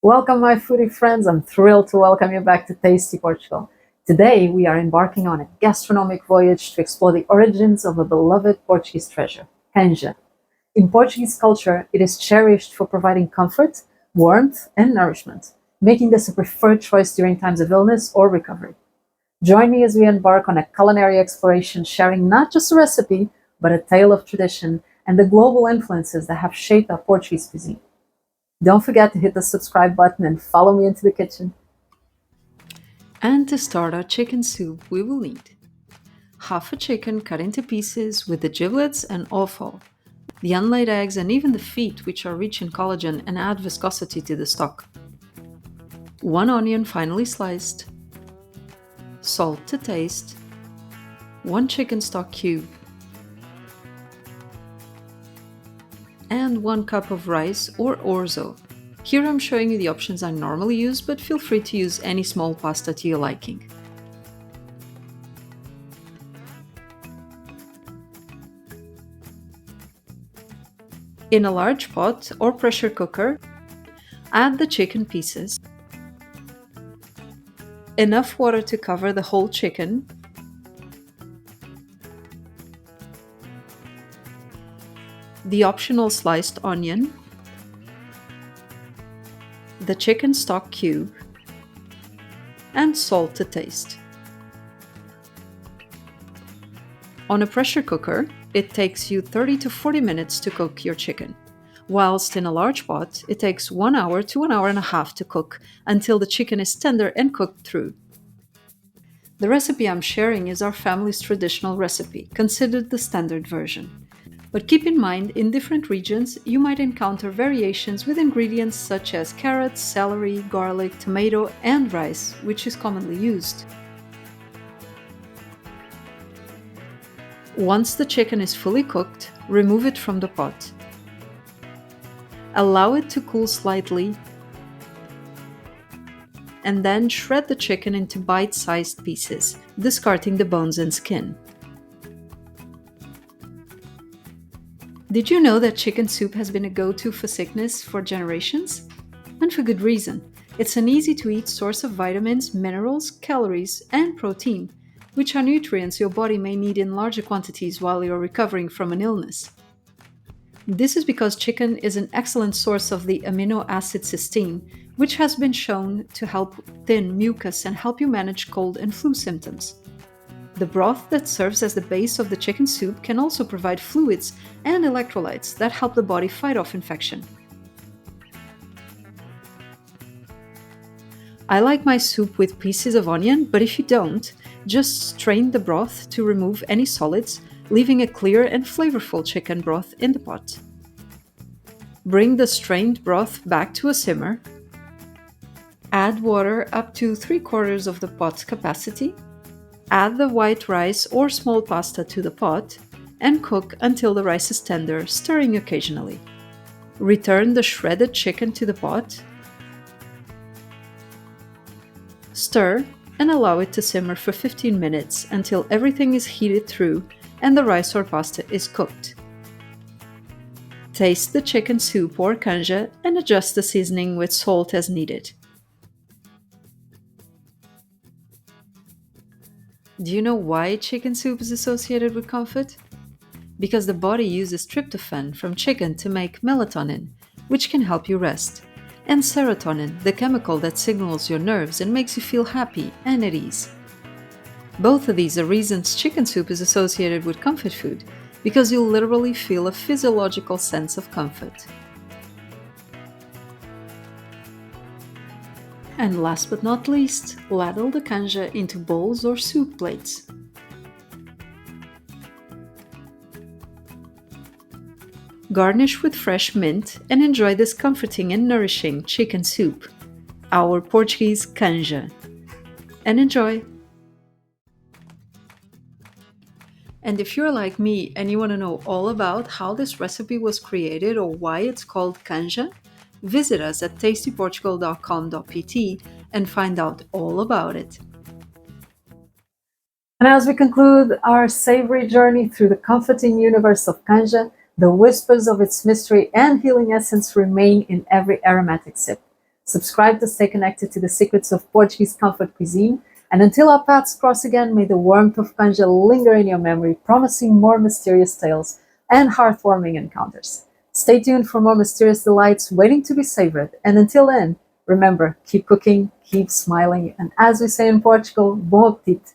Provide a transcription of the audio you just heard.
Welcome, my foodie friends. I'm thrilled to welcome you back to Tasty Portugal. Today, we are embarking on a gastronomic voyage to explore the origins of a beloved Portuguese treasure, canja. In Portuguese culture, it is cherished for providing comfort, warmth, and nourishment, making this a preferred choice during times of illness or recovery. Join me as we embark on a culinary exploration, sharing not just a recipe, but a tale of tradition and the global influences that have shaped our Portuguese cuisine. Don't forget to hit the subscribe button and follow me into the kitchen. And to start our chicken soup, we will need half a chicken cut into pieces with the giblets and offal, the unlaid eggs and even the feet, which are rich in collagen and add viscosity to the stock, 1 onion finely sliced, salt to taste, 1 chicken stock cube, and 1 cup of rice or orzo. Here I'm showing you the options I normally use, but feel free to use any small pasta to your liking. In a large pot or pressure cooker, add the chicken pieces, enough water to cover the whole chicken, the optional sliced onion, the chicken stock cube, and salt to taste. On a pressure cooker, it takes you 30 to 40 minutes to cook your chicken, whilst in a large pot, it takes 1 hour to 1 hour and a half to cook until the chicken is tender and cooked through. The recipe I'm sharing is our family's traditional recipe, considered the standard version. But keep in mind, in different regions, you might encounter variations with ingredients such as carrots, celery, garlic, tomato, and rice, which is commonly used. Once the chicken is fully cooked, remove it from the pot. Allow it to cool slightly, and then shred the chicken into bite-sized pieces, discarding the bones and skin. Did you know that chicken soup has been a go-to for sickness for generations? And for good reason. It's an easy-to-eat source of vitamins, minerals, calories, and protein, which are nutrients your body may need in larger quantities while you're recovering from an illness. This is because chicken is an excellent source of the amino acid cysteine, which has been shown to help thin mucus and help you manage cold and flu symptoms. The broth that serves as the base of the chicken soup can also provide fluids and electrolytes that help the body fight off infection. I like my soup with pieces of onion, but if you don't, just strain the broth to remove any solids, leaving a clear and flavorful chicken broth in the pot. Bring the strained broth back to a simmer. Add water up to 3/4 of the pot's capacity. Add the white rice or small pasta to the pot and cook until the rice is tender, stirring occasionally. Return the shredded chicken to the pot. Stir and allow it to simmer for 15 minutes until everything is heated through and the rice or pasta is cooked. Taste the chicken soup or canja and adjust the seasoning with salt as needed. Do you know why chicken soup is associated with comfort? Because the body uses tryptophan from chicken to make melatonin, which can help you rest, and serotonin, the chemical that signals your nerves and makes you feel happy and at ease. Both of these are reasons chicken soup is associated with comfort food, because you'll literally feel a physiological sense of comfort. And last but not least, ladle the canja into bowls or soup plates. Garnish with fresh mint and enjoy this comforting and nourishing chicken soup, our Portuguese canja. And enjoy! And if you're like me and you want to know all about how this recipe was created or why it's called canja, visit us at tastyportugal.com.pt and find out all about it. And as we conclude our savory journey through the comforting universe of canja, the whispers of its mystery and healing essence remain in every aromatic sip. Subscribe to stay connected to the secrets of Portuguese comfort cuisine. And until our paths cross again, may the warmth of Canja linger in your memory, promising more mysterious tales and heartwarming encounters. Stay tuned for more mysterious delights waiting to be savored. And until then, remember, keep cooking, keep smiling, and as we say in Portugal, bom apetite!